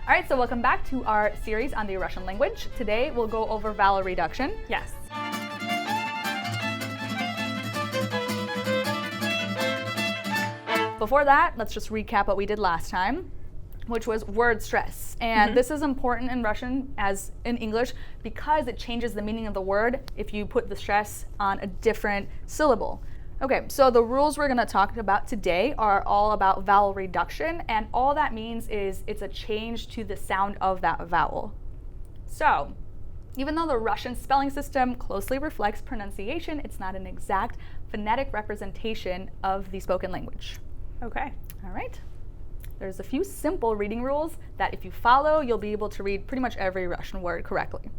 All right, so welcome back to our series on the Russian language. Today we'll go over vowel reduction. Yes. Before that, let's just recap what we did last time, which was word stress. And this is important in Russian as in English because it changes the meaning of the word if you put the stress on a different syllable. Okay, so the rules we're going to talk about today are all about vowel reduction, and all that means is it's a change to the sound of that vowel. So, even though the Russian spelling system closely reflects pronunciation, it's not an exact phonetic representation of the spoken language. Okay. All right. There's a few simple reading rules that if you follow, you'll be able to read pretty much every Russian word correctly.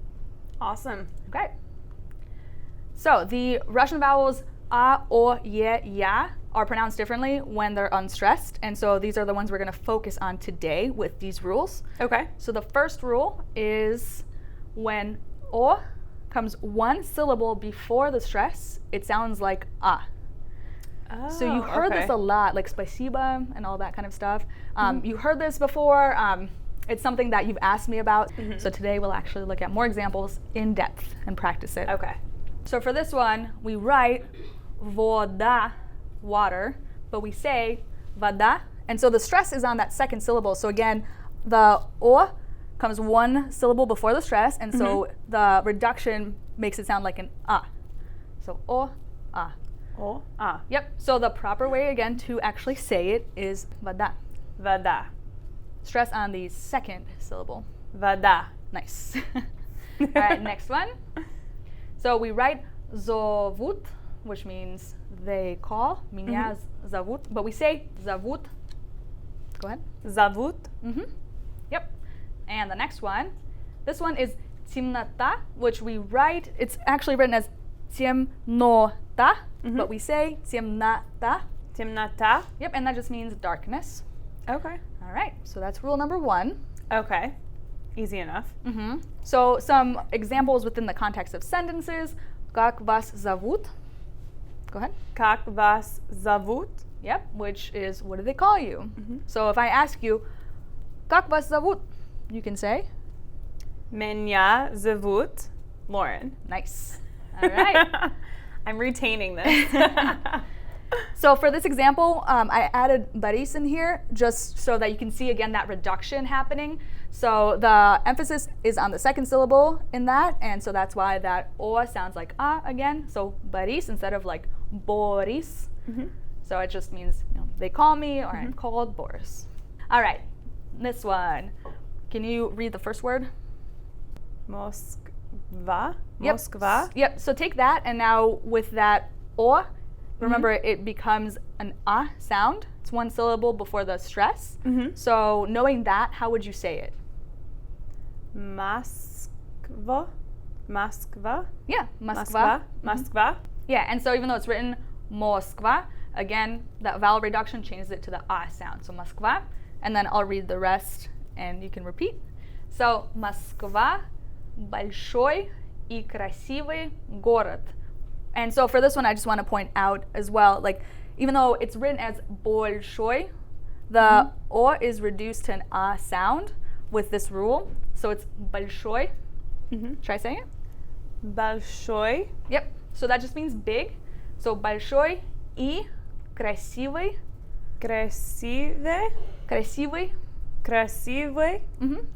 Awesome. Okay. So, the Russian vowels a, o, ye, ya are pronounced differently when they're unstressed, and so these are the ones we're going to focus on today with these rules. Okay. So the first rule is when o comes one syllable before the stress, it sounds like a. Oh, So you heard okay. this a lot, like spasiba and all that kind of stuff. You heard this before. It's something that you've asked me about. So today we'll actually look at more examples in depth and practice it. Okay. So for this one, we write voda, water, but we say vada. And so the stress is on that second syllable. So again, the o comes one syllable before the stress, and so the reduction makes it sound like an a. So o, a. O, a. Yep. So the proper way again to actually say it is vada. Vada. Stress on the second syllable. Vada. Nice. All right, next one. So we write zovut, which means they call. Меня зовут. But we say zovut. Go ahead. Zavut. Yep. And the next one. This one is темнота, which we write. It's actually written as темнота, but we say темнота. Timnata. Yep, and that just means darkness. Okay. All right, so that's rule number one. Okay. Easy enough. So some examples within the context of sentences. Как вас зовут? Go ahead. Как вас зовут? Yep, which is what do they call you? So if I ask you, как вас зовут? You can say, Меня зовут Lauren. nice. All right. I'm retaining this. So for this example, I added Boris in here just so that you can see again that reduction happening. So the emphasis is on the second syllable in that, and so that's why that o sounds like a again. So Boris instead of like Boris. So it just means they call me or I'm called Boris. All right, this one. Can you read the first word? Moskva. Yep. Moskva. Yep. So take that, and now with that o, remember it becomes an a sound. It's one syllable before the stress. So knowing that, how would you say it? Moskva. Moskva. Yeah, Moskva. Moskva. Yeah, and so even though it's written Moskva, again, that vowel reduction changes it to the a sound. So Moskva, and then I'll read the rest and you can repeat. So Moskva большой и красивый город. And so for this one, I just want to point out as well, like even though it's written as большой, the o is reduced to an a sound with this rule. So it's большой. Try saying it. Большой. Yep. So that just means big. So большой и красивый. Красивый. Красивый. Красивый.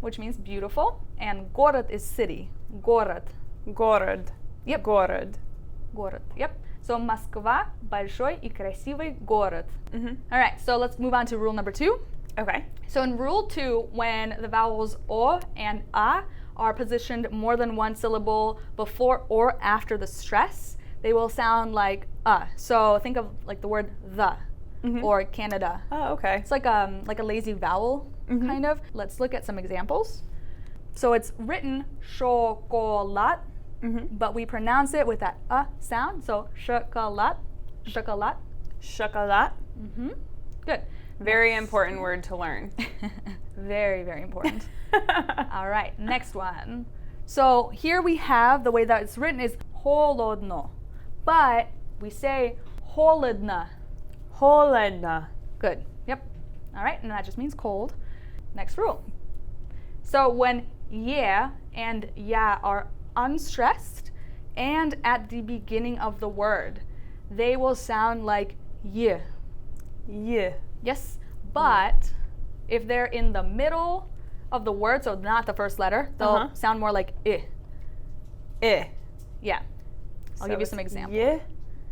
Which means beautiful. And город is city. Город. Город. Yep. Город. Город. Yep. So Москва большой и красивый город. All right. So let's move on to rule number 2. Okay. So in rule 2, when the vowels o and a are positioned more than one syllable before or after the stress, they will sound like a. So think of like the word the or Canada. Oh, okay. It's like a lazy vowel kind of. Let's look at some examples. So it's written chocolat, but we pronounce it with that a sound. So chocolat, chocolat. Chocolat. Good. Very important word to learn. Very, very important. All right, next one. So here we have the way that it's written is холодно, but we say холодно. Холодно. Good. Yep. All right, and that just means cold. Next rule. So when yeah and ya are unstressed and at the beginning of the word, they will sound like y. Yeah. Yes, but if they're in the middle of the word, so not the first letter, they'll sound more like I. Yeah. I'll give you some examples. Yeah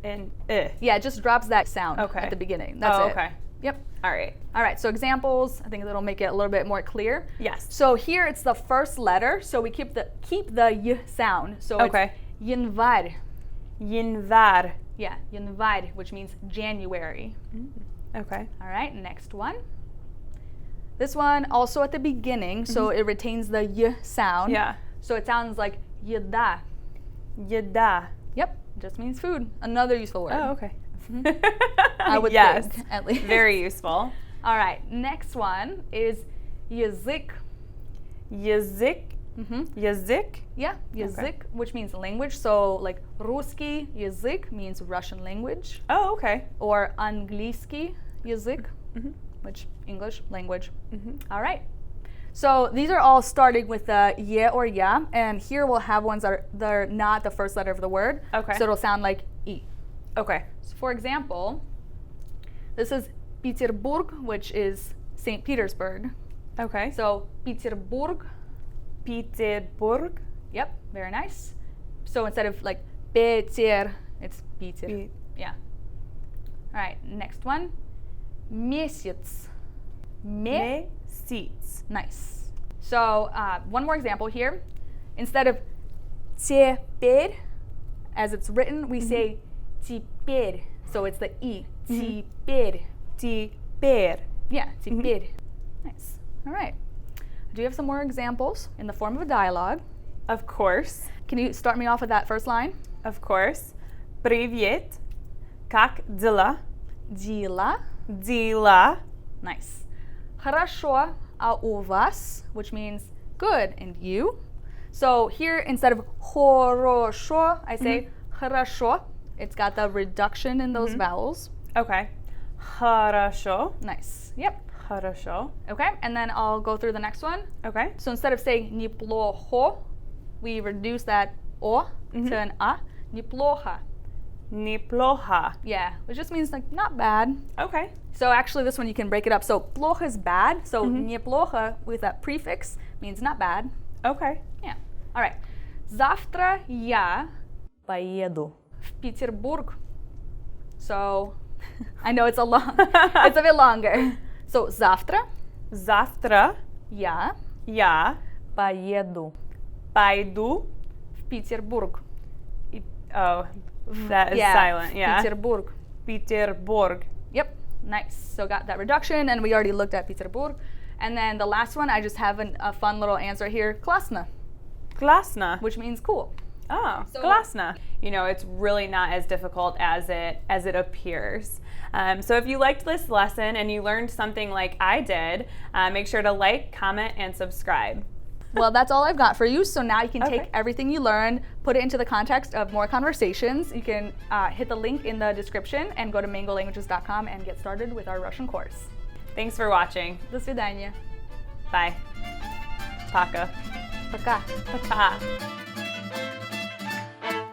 and Yeah, it just drops that sound at the beginning. That's it. Okay. Yep. All right. All right, so examples, I think that'll make it a little bit more clear. Yes. So here it's the first letter, so we keep the y sound. So it's Januari. Januari. Yeah, Januari, which means January. Okay. All right, next one. This one also at the beginning, so it retains the y sound. Yeah. So it sounds like yeda. Yeda. Yep, just means food. Another useful word. Oh, okay. I would think, at least. Very useful. All right, next one is язык. Язык. Язык. Yeah, язык, which means language. So like русский язык means Russian language. Oh, okay. Or английский язык, which English language. All right. So these are all starting with the ye or ya, and here we'll have ones that are not the first letter of the word. Okay. So it'll sound like I. Okay. So for example, this is Петербург, which is St. Petersburg. Okay. So Петербург. Petersburg. Yep, very nice. So instead of like Peter, it's Peter. Yeah. All right, next one. Месяц. Месяц. Nice. So one more example here. Instead of теперь, as it's written, we say теперь. So it's the E. Теперь. Теперь. Yeah, теперь. Nice. All right. Do you have some more examples in the form of a dialogue? Of course. Can you start me off with that first line? Of course. Привет. Как дела? Дела. Дела. Nice. Хорошо, а у вас, which means good, and you. So here, instead of хорошо, I say хорошо. It's got the reduction in those vowels. Okay. Хорошо. Nice. Yep. Хорошо. Okay, and then I'll go through the next one. Okay. So instead of saying неплохо, we reduce that o to an a. Неплохо. Неплохо. Yeah, which just means like not bad. Okay. So actually this one you can break it up. So плохо is bad. So неплохо with that prefix means not bad. Okay. Yeah. All right. Завтра я поеду в Петербург. So I know it's it's a bit longer. So завтра Завтра я я поеду пойду. в Петербург. Oh, that is silent. Yeah. Петербург. Petersburg. Yep. Nice. So got that reduction, and we already looked at Петербург. And then the last one, I just have a fun little answer here. Классно, Классно. which means cool. Oh, So- классно. You know, it's really not as difficult as it appears. So if you liked this lesson and you learned something like I did, make sure to like, comment, and subscribe. Well, that's all I've got for you. So now you can Okay. take everything you learned, put it into the context of more conversations. You can hit the link in the description and go to mangolanguages.com and get started with our Russian course. Thanks for watching. До свидания. Bye. Пока. Пока. Пока.